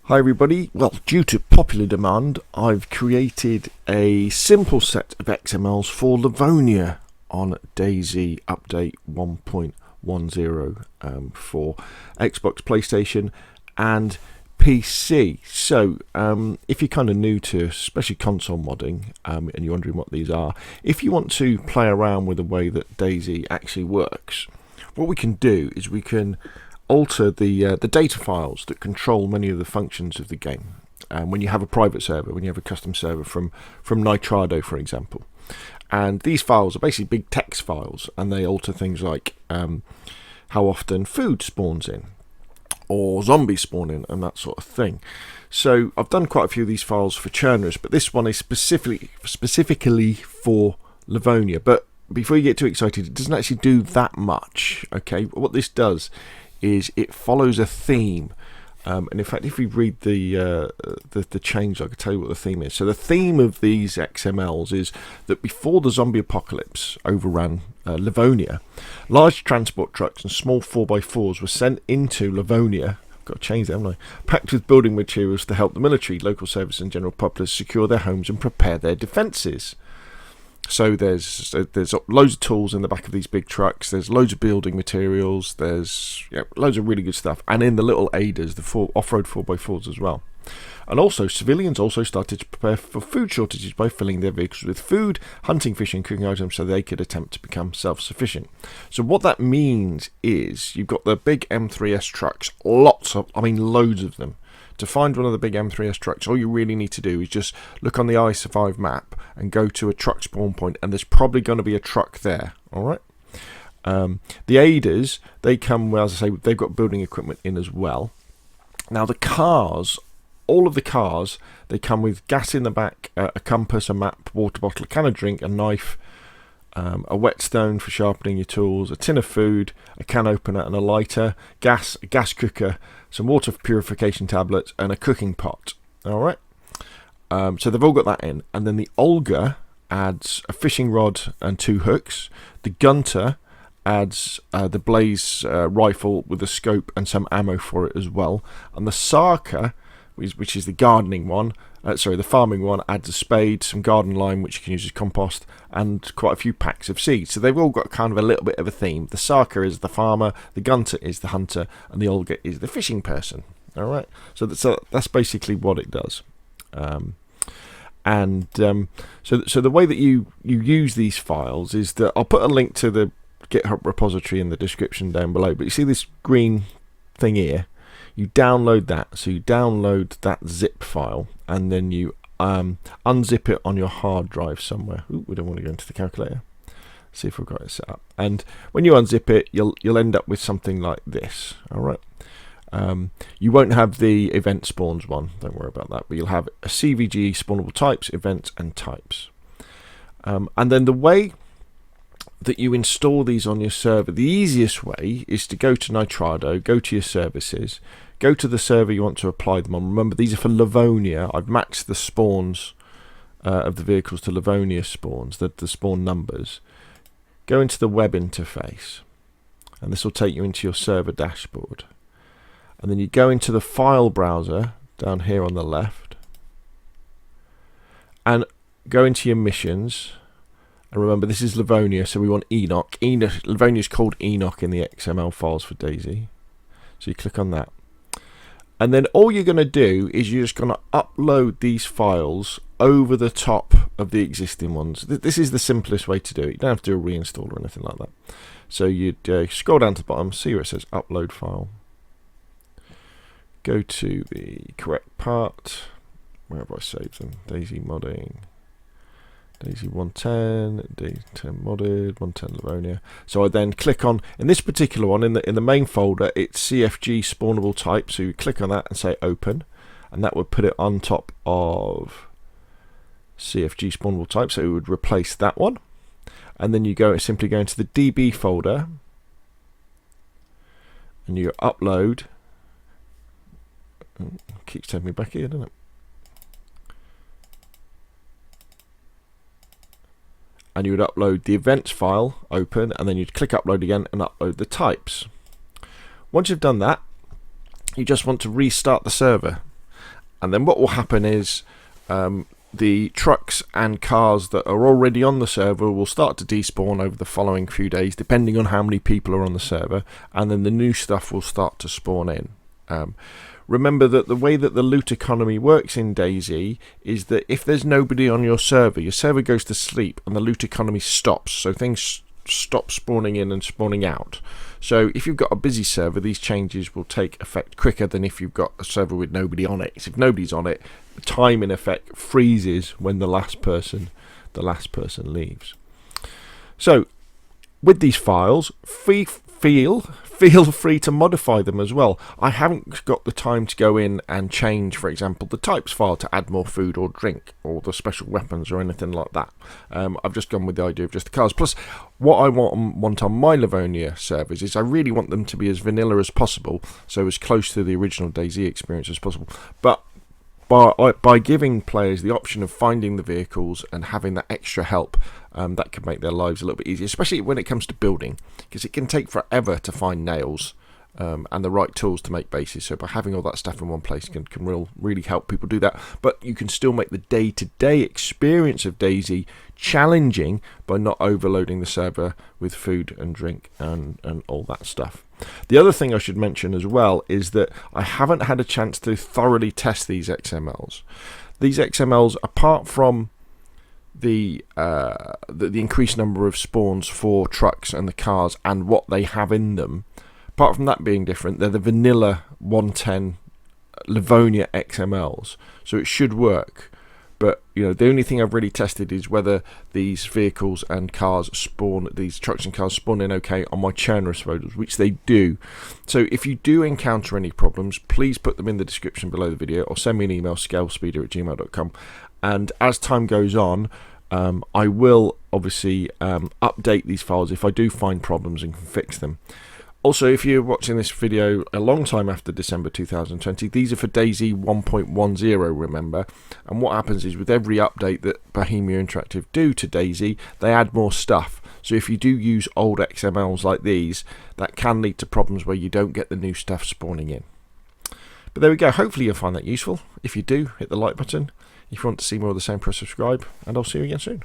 Hi everybody, well due to popular demand I've created a simple set of XMLs for Livonia on DayZ update 1.10 for Xbox, PlayStation and PC. So if you're kind of new to especially console modding and you're wondering what these are, if you want to play around with the way that DayZ actually works, what we can do is we can alter the data files that control many of the functions of the game. When you have a private server, when you have a custom server from Nitrado, for example, and these files are basically big text files, and they alter things like how often food spawns in, or zombies spawn in, and that sort of thing. So I've done quite a few of these files for churners, but this one is specifically for Livonia. But before you get too excited, it doesn't actually do that much. Okay, what this does is it follows a theme, and in fact if we read the change, I can tell you what the theme is. So the theme of these XMLs is that before the zombie apocalypse overran Livonia, large transport trucks and small 4x4s were sent into Livonia, got to change that, haven't I, packed with building materials to help the military, local service and general populace secure their homes and prepare their defences. So there's loads of tools in the back of these big trucks, there's loads of building materials, there's loads of really good stuff, and in the little aiders, the off-road 4x4s as well. And also, civilians also started to prepare for food shortages by filling their vehicles with food, hunting, fishing, cooking items so they could attempt to become self-sufficient. So what that means is you've got the big M3S trucks, loads of them. To find one of the big M3S trucks, all you really need to do is just look on the I-Survive map and go to a truck spawn point, and there's probably going to be a truck there. Alright? The aiders, they come, well, as I say, they've got building equipment in as well. Now the cars, all of the cars, they come with gas in the back, a compass, a map, water bottle, a can of drink, a knife, a whetstone for sharpening your tools, a tin of food, a can opener and a lighter, gas, a gas cooker, some water purification tablets and a cooking pot. Alright, so they've all got that in. And then the Olga adds a fishing rod and 2 hooks. The Gunter adds the Blaze rifle with a scope and some ammo for it as well. And the Sarka, which is the gardening one, the farming one, adds a spade, some garden lime which you can use as compost, and quite a few packs of seeds. So they've all got kind of a little bit of a theme. The Sarka is the farmer, the Gunter is the hunter, and the Olga is the fishing person. Alright, so that's basically what it does. So the way that you use these files is that I'll put a link to the GitHub repository in the description down below, but you see this green thing here? You download that, so you download that zip file, and then you unzip it on your hard drive somewhere. Ooh, we don't want to go into the calculator. See if we've got it set up. And when you unzip it, you'll end up with something like this. All right. You won't have the event spawns one. Don't worry about that. But you'll have a CVG, spawnable types, events, and types. And then the way that you install these on your server, the easiest way is to go to Nitrado, go to your services, go to the server you want to apply them on. Remember, these are for Livonia. I've matched the spawns of the vehicles to Livonia spawns, the spawn numbers. Go into the web interface, and this will take you into your server dashboard. And then you go into the file browser down here on the left, and go into your missions. And remember, this is Livonia, so we want Enoch. Livonia is called Enoch in the XML files for DayZ. So you click on that. And then all you're going to do is you're just going to upload these files over the top of the existing ones. This is the simplest way to do it. You don't have to do a reinstall or anything like that. So you'd scroll down to the bottom, see where it says upload file. Go to the correct part. Where have I saved them? DayZ modding. DayZ 110, D10 modded, 110 Livonia. So I then click on, in this particular one, in the main folder, it's CFG spawnable type. So you click on that and say open, and that would put it on top of CFG spawnable type. So it would replace that one. And then you simply go into the DB folder, and you upload. Oh, keeps taking me back here, doesn't it? And you would upload the events file, open, and then you'd click upload again and upload the types. Once you've done that, you just want to restart the server. And then what will happen is the trucks and cars that are already on the server will start to despawn over the following few days, depending on how many people are on the server, and then the new stuff will start to spawn in. Remember that the way that the loot economy works in DayZ is that if there's nobody on your server goes to sleep and the loot economy stops, so things stop spawning in and spawning out. So if you've got a busy server, these changes will take effect quicker than if you've got a server with nobody on it. So if nobody's on it, the time in effect freezes when the last person leaves. So with these files, feel free to modify them as well. I haven't got the time to go in and change, for example, the types file to add more food or drink or the special weapons or anything like that. I've just gone with the idea of just the cars. Plus, what I want on my Livonia servers is I really want them to be as vanilla as possible, so as close to the original DayZ experience as possible. But by giving players the option of finding the vehicles and having that extra help, that could make their lives a little bit easier, especially when it comes to building, because it can take forever to find nails and the right tools to make bases. So by having all that stuff in one place can really help people do that. But you can still make the day-to-day experience of DayZ challenging by not overloading the server with food and drink and all that stuff. The other thing I should mention as well is that I haven't had a chance to thoroughly test these XMLs. These XMLs, apart from the increased number of spawns for trucks and the cars and what they have in them, apart from that being different, they're the vanilla 110 Livonia XMLs, so it should work. But the only thing I've really tested is whether these vehicles and cars spawn, these trucks and cars spawn in okay on my churnless models, which they do. So if you do encounter any problems, please put them in the description below the video or send me an email, scalespeeder@gmail.com. And as time goes on, I will obviously update these files if I do find problems and can fix them. Also, if you're watching this video a long time after December 2020, these are for DayZ 1.10, remember. And what happens is with every update that Bohemia Interactive do to DayZ, they add more stuff. So if you do use old XMLs like these, that can lead to problems where you don't get the new stuff spawning in. But there we go. Hopefully you'll find that useful. If you do, hit the like button. If you want to see more of the same, press subscribe. And I'll see you again soon.